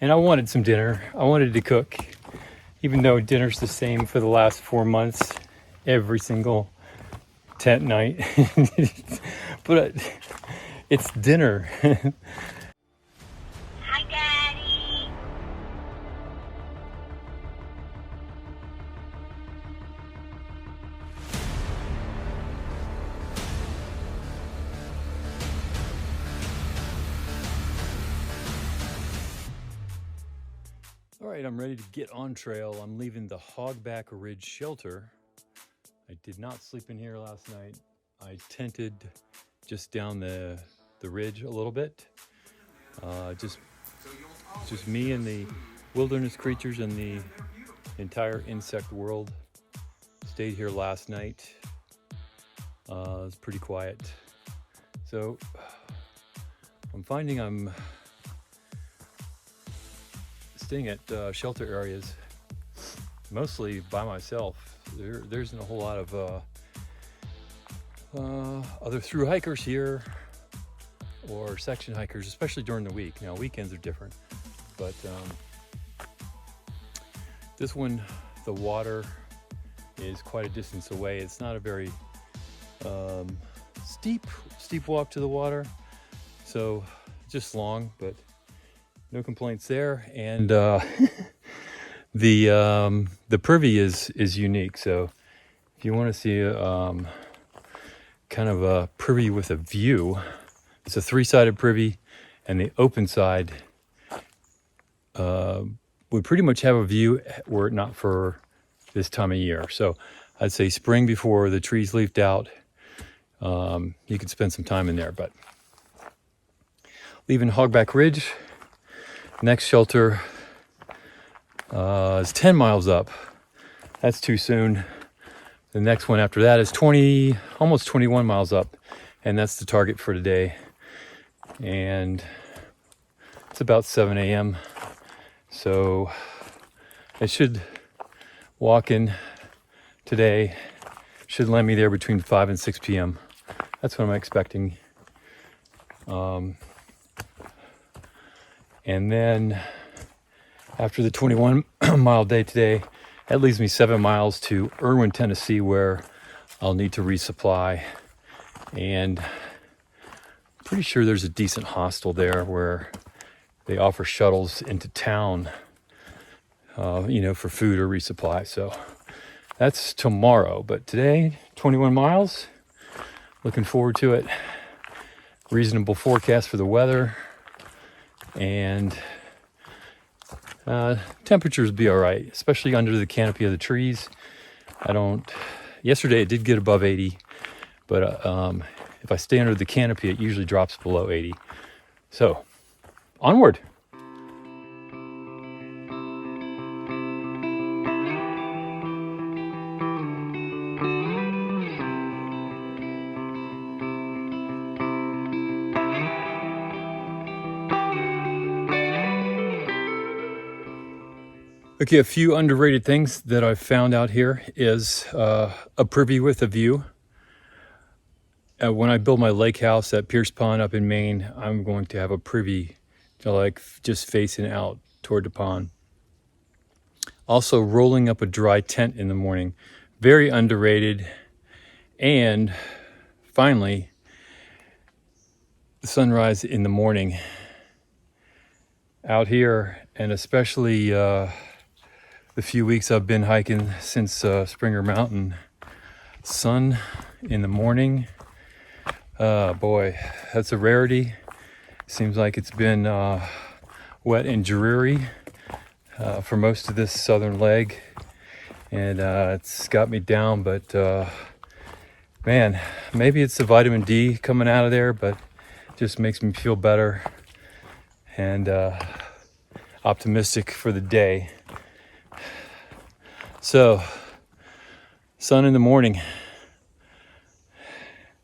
and I wanted some dinner. I wanted to cook, even though dinner's the same for the last 4 months, every single tent night. But it's dinner. Hi, Daddy. All right, I'm ready to get on trail. I'm leaving the Hogback Ridge shelter. I did not sleep in here last night. I tented just down the ridge a little bit. Just me and the wilderness creatures and the entire insect world. Stayed here last night. It was pretty quiet. So I'm finding I'm staying at shelter areas mostly by myself. There isn't a whole lot of other thru hikers here or section hikers, especially during the week. Now weekends are different, but this one, the water is quite a distance away. It's not a very steep walk to the water, so just long, but no complaints there. And the privy is unique. So if you want to see kind of a privy with a view, it's a 3-sided privy, and the open side would pretty much have a view were it not for this time of year. So I'd say spring before the trees leafed out, you could spend some time in there. But leaving Hogback Ridge, next shelter is 10 miles up. That's too soon. The next one after that is almost 21 miles up, and that's the target for today. And it's about 7 a.m. So I should walk in today. Should land me there between 5 and 6 p.m. That's what I'm expecting. And then after the 21 mile day today, that leaves me 7 miles to Irwin, Tennessee, where I'll need to resupply. And pretty sure there's a decent hostel there where they offer shuttles into town, for food or resupply. So that's tomorrow. But today, 21 miles. Looking forward to it. Reasonable forecast for the weather. And temperatures be all right, especially under the canopy of the trees. Yesterday it did get above 80, but if I stay under the canopy, it usually drops below 80. So, onward. Okay, a few underrated things that I've found out here is a privy with a view. When I build my lake house at Pierce Pond up in Maine, I'm going to have a privy to just facing out toward the pond. Also, rolling up a dry tent in the morning, very underrated. And finally, the sunrise in the morning out here, and especially the few weeks I've been hiking since Springer Mountain. Sun in the morning, boy, that's a rarity. Seems like it's been wet and dreary for most of this southern leg, and it's got me down. But man, maybe it's the vitamin D coming out of there, but it just makes me feel better and optimistic for the day. So, sun in the morning.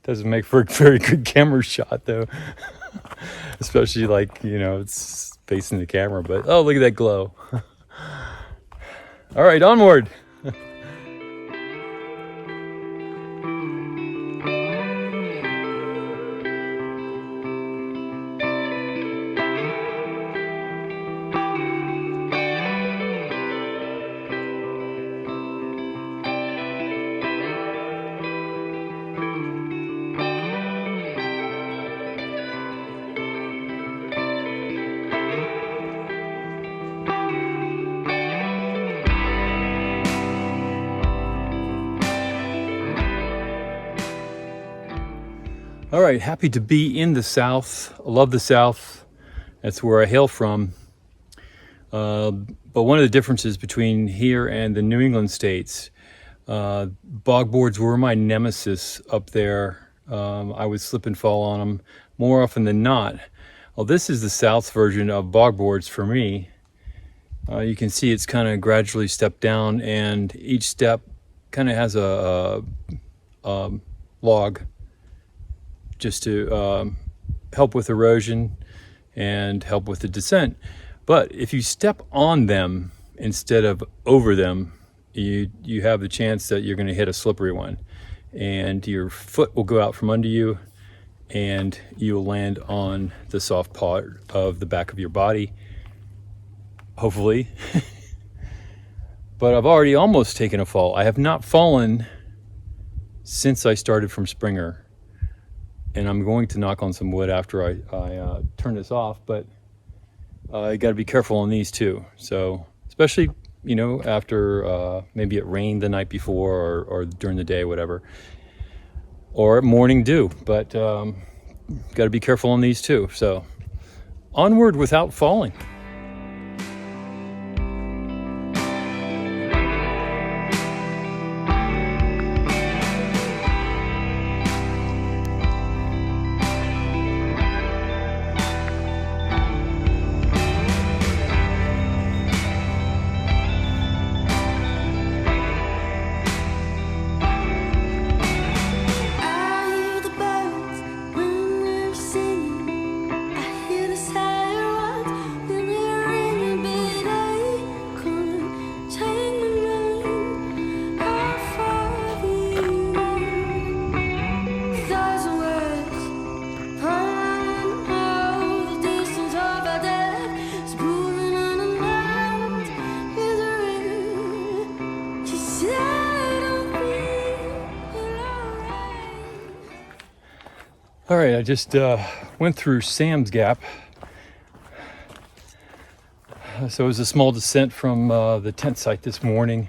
Doesn't make for a very good camera shot though. Especially it's facing the camera, but oh, look at that glow. All right, onward. All right, happy to be in the South. I love the South. That's where I hail from. But one of the differences between here and the New England states, bog boards were my nemesis up there. I would slip and fall on them more often than not. Well, this is the South's version of bog boards for me. You can see it's kind of gradually stepped down, and each step kind of has a log just to help with erosion and help with the descent. But if you step on them instead of over them, you have the chance that you're going to hit a slippery one, and your foot will go out from under you and you'll land on the soft part of the back of your body, hopefully. But I've already almost taken a fall. I have not fallen since I started from Springer, and I'm going to knock on some wood after I turn this off, but you got to be careful on these too. So especially, after maybe it rained the night before or during the day, whatever, or at morning dew, but got to be careful on these too. So onward without falling. All right, I just went through Sam's Gap. So it was a small descent from the tent site this morning,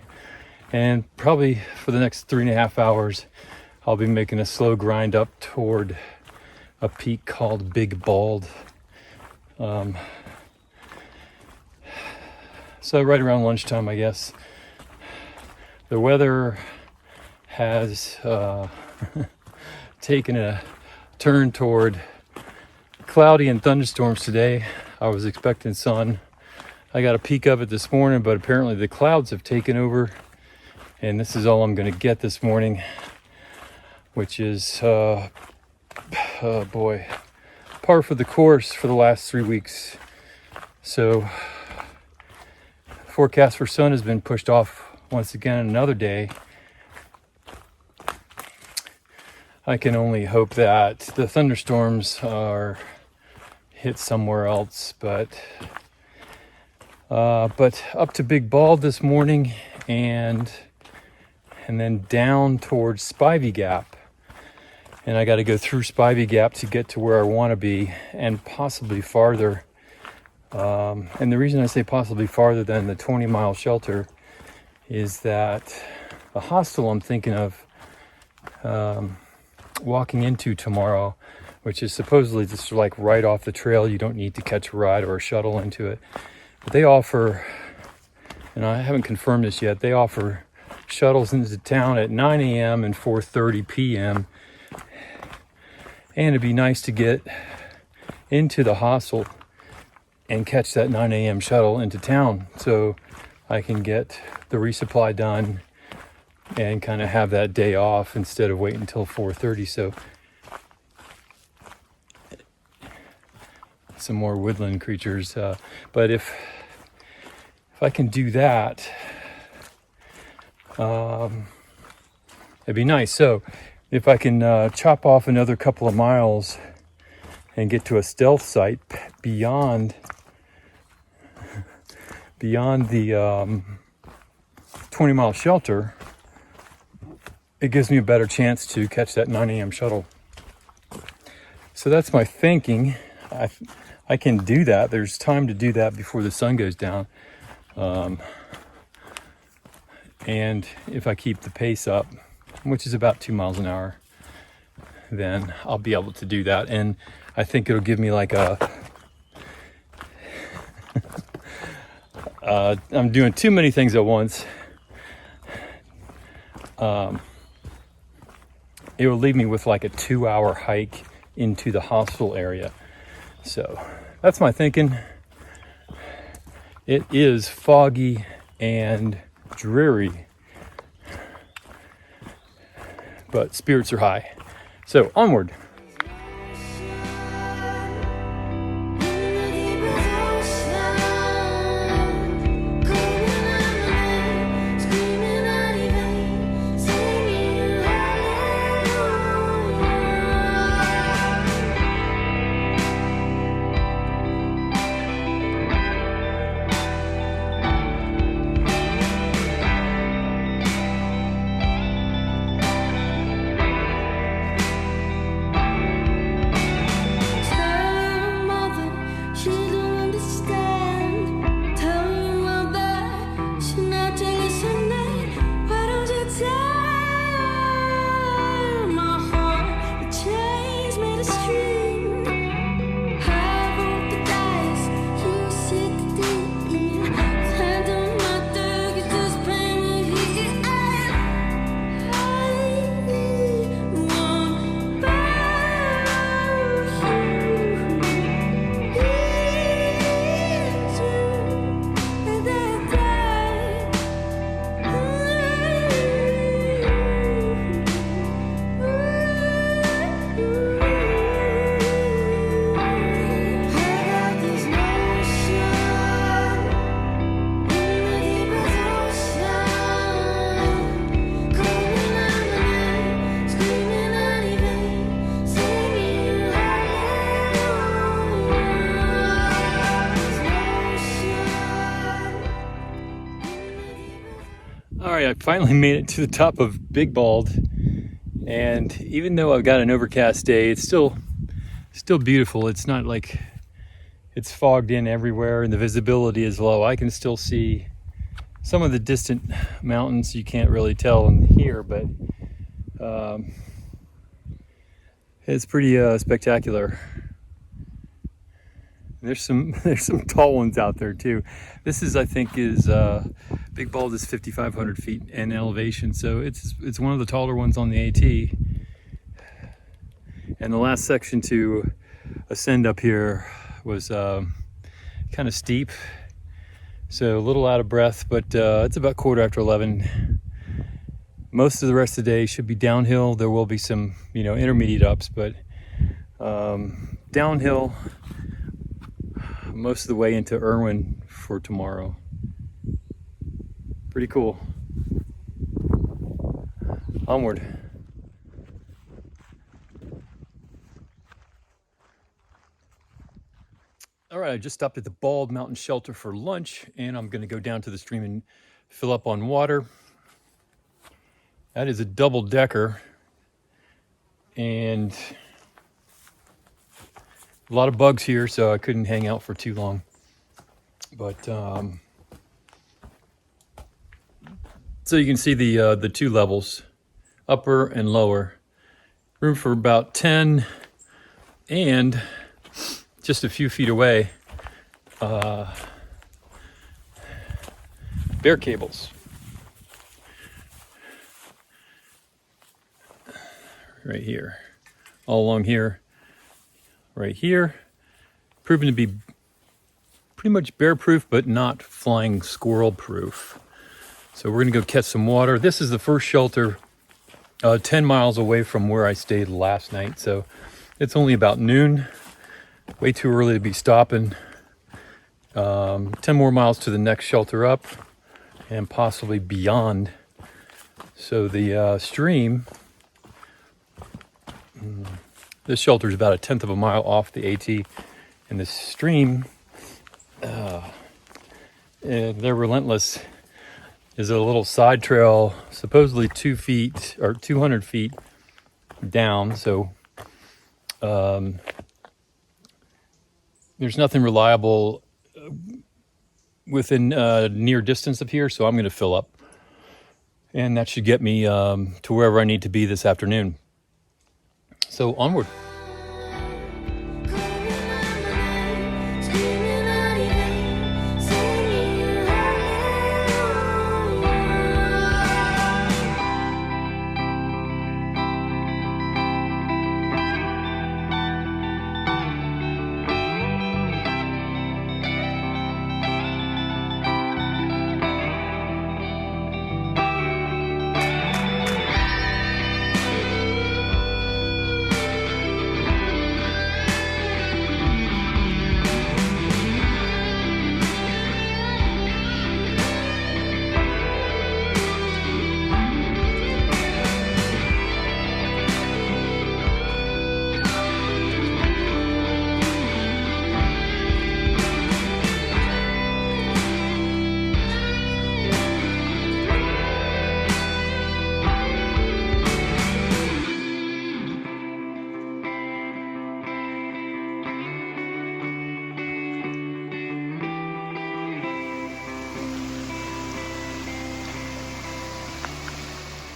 and probably for the next 3.5 hours, I'll be making a slow grind up toward a peak called Big Bald. So right around lunchtime, I guess. The weather has taken a turn toward cloudy and thunderstorms today. I was expecting sun. I got a peek of it this morning, but apparently the clouds have taken over, and this is all I'm going to get this morning, which is par for the course for the last 3 weeks. So forecast for sun has been pushed off once again another day. I can only hope that the thunderstorms are hit somewhere else, but up to Big Bald this morning, and then down towards Spivey Gap, and I got to go through Spivey Gap to get to where I want to be, and possibly farther. And the reason I say possibly farther than the 20-mile shelter is that the hostel I'm thinking of walking into tomorrow, which is supposedly just like right off the trail, you don't need to catch a ride or a shuttle into it, but they offer, and I haven't confirmed this yet, they offer shuttles into town at 9 a.m. and 4:30 p.m. and it'd be nice to get into the hostel and catch that 9 a.m. shuttle into town so I can get the resupply done and kind of have that day off instead of waiting until 4:30. So some more woodland creatures, but if I can do that, it'd be nice. So if I can chop off another couple of miles and get to a stealth site beyond the 20-mile shelter, it gives me a better chance to catch that 9 a.m. shuttle. So that's my thinking. I can do that. There's time to do that before the sun goes down. And if I keep the pace up, which is about 2 miles an hour, then I'll be able to do that. And I think it'll give me like I'm doing too many things at once. It will leave me with like a 2-hour hike into the hostel area. So that's my thinking. It is foggy and dreary, but spirits are high. So onward. All right, I finally made it to the top of Big Bald, and even though I've got an overcast day, it's still beautiful. It's not like it's fogged in everywhere and the visibility is low. I can still see some of the distant mountains. You can't really tell in here, but it's pretty spectacular. There's some tall ones out there too. This is, I think, Big Bald is 5,500 feet in elevation, so it's one of the taller ones on the AT. And the last section to ascend up here was kind of steep, so a little out of breath, but it's about 11:15. Most of the rest of the day should be downhill. There will be some, intermediate ups, but downhill most of the way into Irwin for tomorrow. Pretty cool. Onward. All right, I just stopped at the Bald Mountain Shelter for lunch, and I'm going to go down to the stream and fill up on water. That is a double-decker, and a lot of bugs here, so I couldn't hang out for too long. But so you can see the two levels, upper and lower. Room for about 10, and just a few feet away, bear cables. Right here, all along here. Right here, proven to be pretty much bear proof, but not flying squirrel proof. So we're gonna go catch some water. This is the first shelter 10 miles away from where I stayed last night. So it's only about noon, way too early to be stopping. 10 more miles to the next shelter up and possibly beyond. So the stream, this shelter is about 1/10 of a mile off the AT, and the stream, they're relentless, is a little side trail, supposedly 2 feet or 200 feet down. So there's nothing reliable within near distance of here, so I'm going to fill up, and that should get me to wherever I need to be this afternoon. So onward.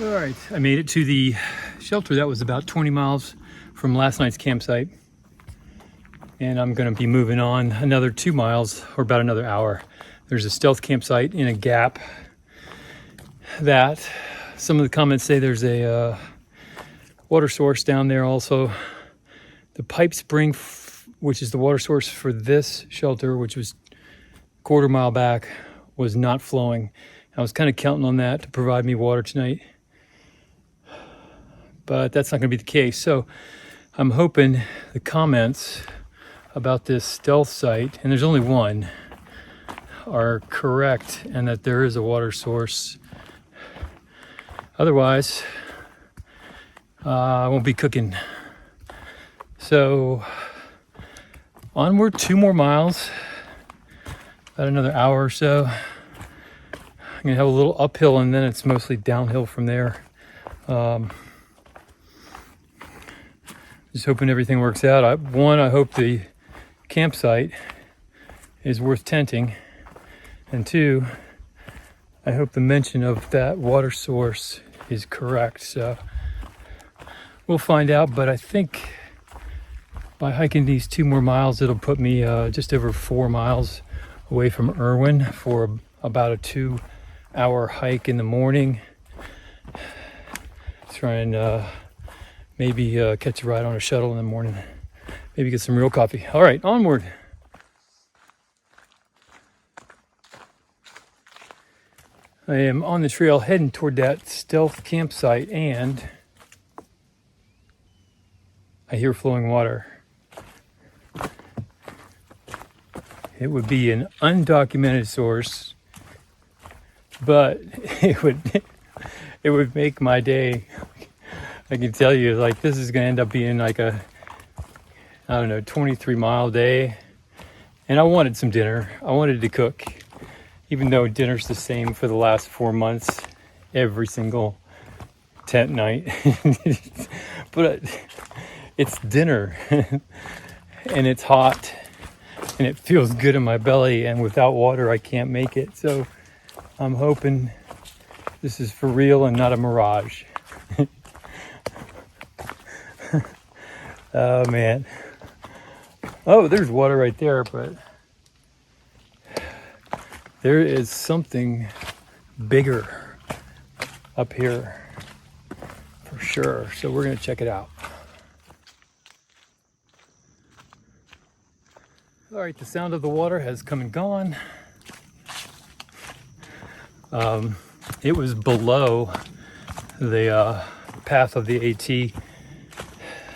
All right, I made it to the shelter that was about 20 miles from last night's campsite. And I'm gonna be moving on another 2 miles, or about another hour. There's a stealth campsite in a gap that some of the comments say there's a water source down there also. The pipe spring, which is the water source for this shelter, which was a quarter mile back, was not flowing. I was kind of counting on that to provide me water tonight, but that's not going to be the case. So I'm hoping the comments about this stealth site, and there's only one, are correct and that there is a water source. Otherwise, I won't be cooking. So onward, 2 more miles, about another hour or so. I'm gonna have a little uphill and then it's mostly downhill from there. Just hoping everything works out. I hope the campsite is worth tenting. And 2, I hope the mention of that water source is correct. So we'll find out, but I think by hiking these 2 more miles, it'll put me just over 4 miles away from Irwin for about a 2-hour hike in the morning. Try and maybe catch a ride on a shuttle in the morning. Maybe get some real coffee. All right, onward. I am on the trail heading toward that stealth campsite, and I hear flowing water. It would be an undocumented source, but it would make my day. I can tell you, like, this is going to end up being like a, 23-mile day. And I wanted some dinner. I wanted to cook, even though dinner's the same for the last 4 months, every single tent night. But it's dinner, and it's hot, and it feels good in my belly, and without water, I can't make it. So I'm hoping this is for real and not a mirage. Oh, man. Oh, there's water right there, but there is something bigger up here for sure. So we're going to check it out. All right, the sound of the water has come and gone. It was below the path of the AT.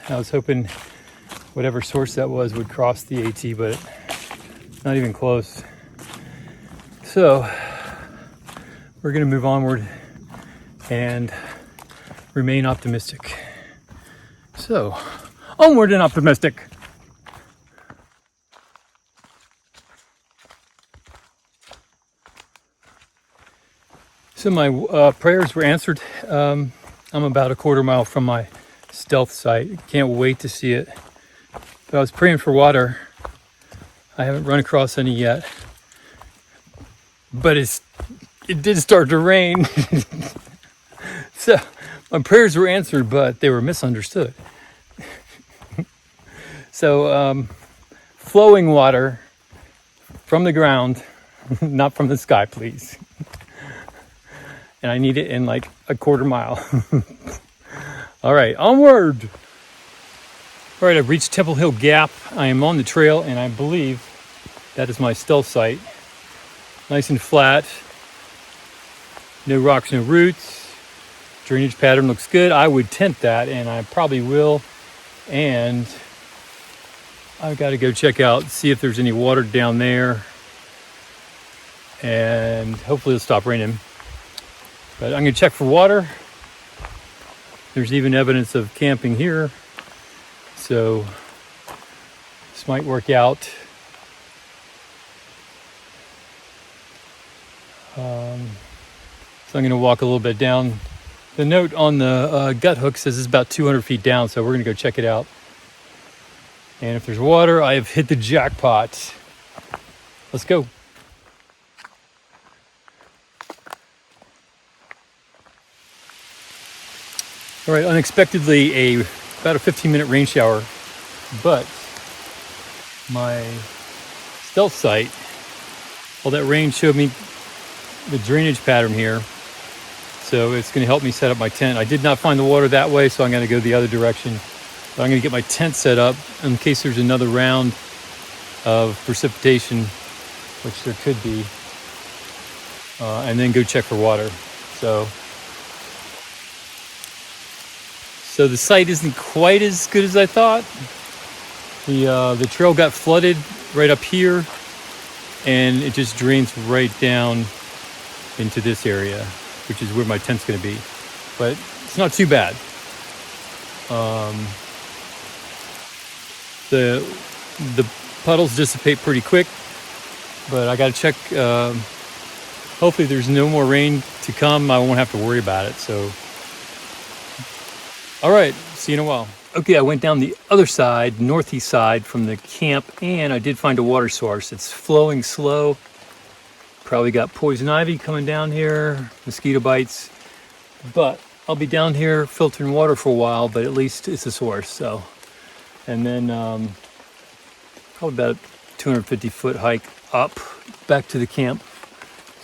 I was hoping whatever source that was would cross the AT, but not even close. So we're going to move onward and remain optimistic. So onward and optimistic. So my prayers were answered. I'm about a quarter mile from my stealth site. Can't wait to see it. But I was praying for water. I haven't run across any yet. But it did start to rain. So my prayers were answered, but they were misunderstood. So flowing water from the ground, not from the sky, please. And I need it in like a quarter mile. All right, onward. All right, I've reached Temple Hill Gap. I am on the trail, and I believe that is my stealth site. Nice and flat. No rocks, no roots. Drainage pattern looks good. I would tent that, and I probably will. And I've got to go check out, see if there's any water down there. And hopefully it'll stop raining. But I'm going to check for water. There's even evidence of camping here. So this might work out. So I'm going to walk a little bit down. The note on the gut hook says it's about 200 feet down, so we're going to go check it out. And if there's water, I have hit the jackpot. Let's go. All right, unexpectedly about a 15-minute rain shower, but my stealth site, well, that rain showed me the drainage pattern here, so it's going to help me set up my tent. I did not find the water that way, so I'm going to go the other direction. But I'm going to get my tent set up in case there's another round of precipitation, which there could be, and then go check for water. So the site isn't quite as good as I thought. The trail got flooded right up here, and it just drains right down into this area, which is where my tent's going to be. But it's not too bad. The puddles dissipate pretty quick, but I got to check. Hopefully there's no more rain to come. I won't have to worry about it. So, all right, see you in a while. Okay, I went down the other side, northeast side from the camp, and I did find a water source. It's flowing slow. Probably got poison ivy coming down here, mosquito bites. But I'll be down here filtering water for a while, but at least it's a source. So, and then probably about a 250-foot hike up back to the camp.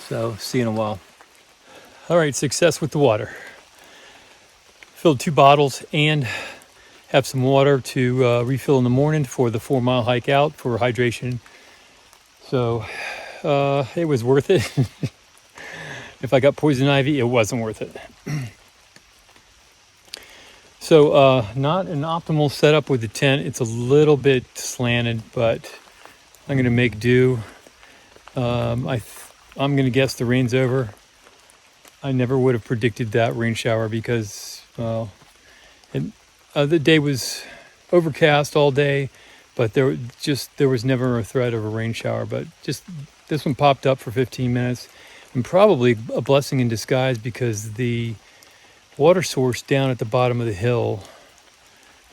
So, see you in a while. All right, success with the water. Filled 2 bottles and have some water to refill in the morning for the 4-mile hike out for hydration. So it was worth it. If I got poison ivy, it wasn't worth it. So not an optimal setup with the tent. It's a little bit slanted, but I'm going to make do. I'm going to guess the rain's over. I never would have predicted that rain shower because the day was overcast all day, but there was never a threat of a rain shower. But just this one popped up for 15 minutes, and probably a blessing in disguise because the water source down at the bottom of the hill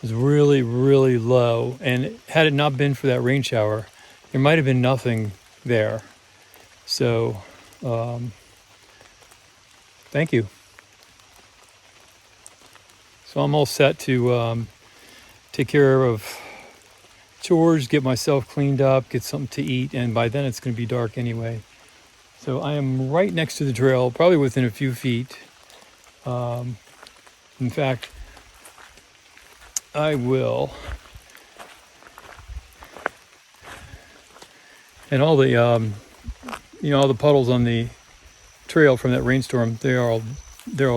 was really, really low. And had it not been for that rain shower, there might have been nothing there. So, thank you. So I'm all set to take care of chores, get myself cleaned up, get something to eat, and by then it's going to be dark anyway. So I am right next to the trail, probably within a few feet. In fact, I will. And all the all the puddles on the trail from that rainstorm, they're all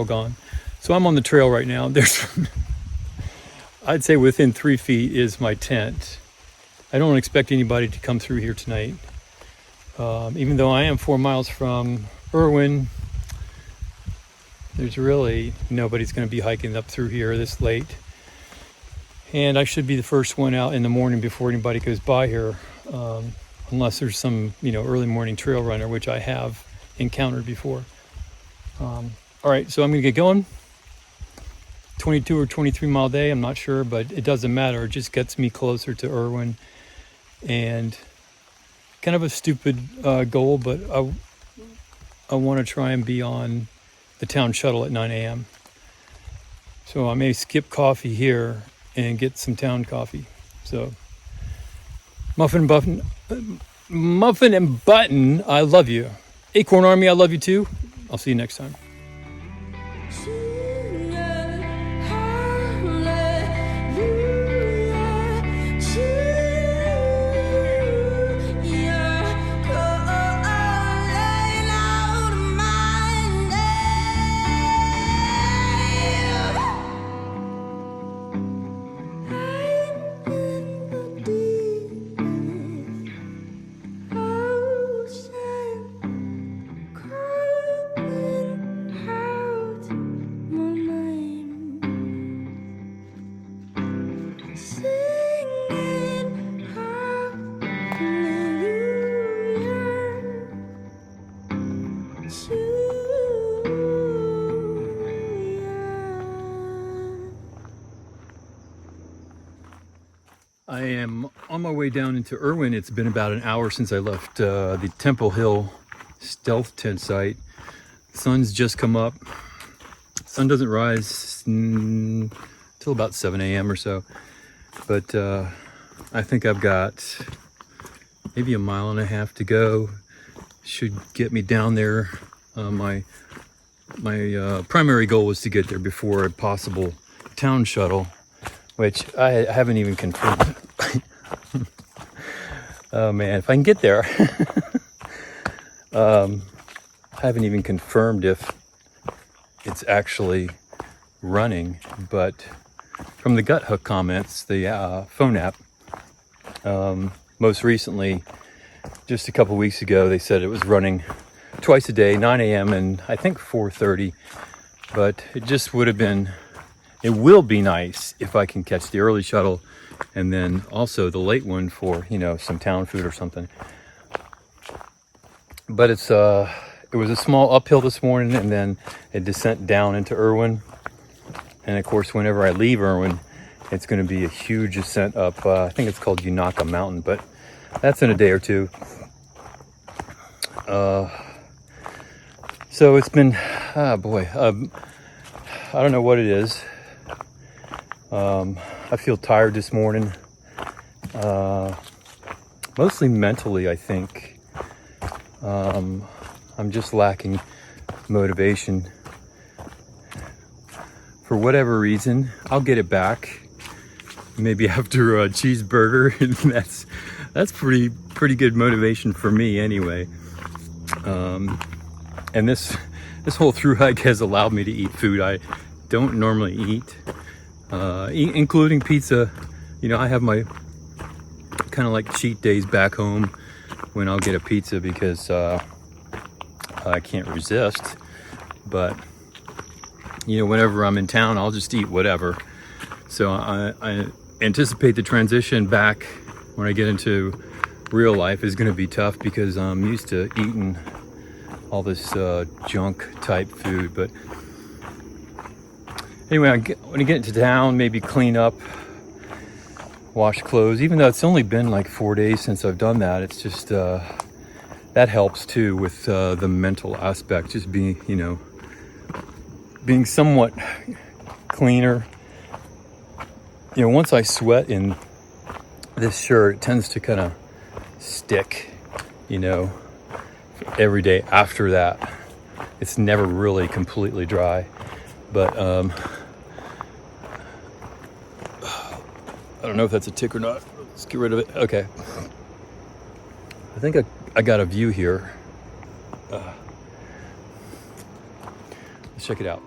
gone. So I'm on the trail right now. There's, I'd say within 3 feet is my tent. I don't expect anybody to come through here tonight. Even though I am 4 miles from Irwin, there's really nobody's going to be hiking up through here this late. And I should be the first one out in the morning before anybody goes by here, unless there's some, early morning trail runner, which I have encountered before. All right, so I'm going to get going. 22 or 23 mile day, I'm not sure, but it doesn't matter. It just gets me closer to Irwin. And kind of a stupid goal, but I want to try and be on the town shuttle at 9 a.m. So I may skip coffee here and get some town coffee. So Muffin and Button, I love you. Acorn Army, I love you too. I'll see you next time. I am on my way down into Irwin. It's been about an hour since I left the Temple Hill stealth tent site. Sun's just come up. Sun doesn't rise till about 7 a.m. or so. But I think I've got maybe a mile and a half to go. Should get me down there. My primary goal was to get there before a possible town shuttle, which I haven't even confirmed. Oh man, if I can get there. I haven't even confirmed if it's actually running, but from the Gut Hook comments, the phone app, most recently, just a couple weeks ago, they said it was running twice a day, 9 a.m. and I think 4:30, but it just would have been, it will be nice if I can catch the early shuttle and then also the late one for, you know, some town food or something. But it was a small uphill this morning and then a descent down into Irwin. And of course, whenever I leave Irwin, it's going to be a huge ascent up. I think it's called Unaka Mountain, but that's in a day or two. So it's been, I don't know what it is. I feel tired this morning, mostly mentally, I think. I'm just lacking motivation. For whatever reason, I'll get it back. Maybe after a cheeseburger, and that's pretty good motivation for me anyway. And this whole thru hike has allowed me to eat food I don't normally eat. Including pizza. You know, I have my kind of like cheat days back home when I'll get a pizza because I can't resist. But, you know, whenever I'm in town, I'll just eat whatever. So I anticipate the transition back when I get into real life is going to be tough because I'm used to eating all this junk type food. But anyway, when I get into town, maybe clean up, wash clothes, even though it's only been like 4 days since I've done that. It's just, that helps too with the mental aspect, just being somewhat cleaner. You know, once I sweat in this shirt, it tends to kind of stick, you know, every day after that. It's never really completely dry. But I don't know if that's a tick or not. Let's get rid of it. Okay. I think I got a view here. Let's check it out.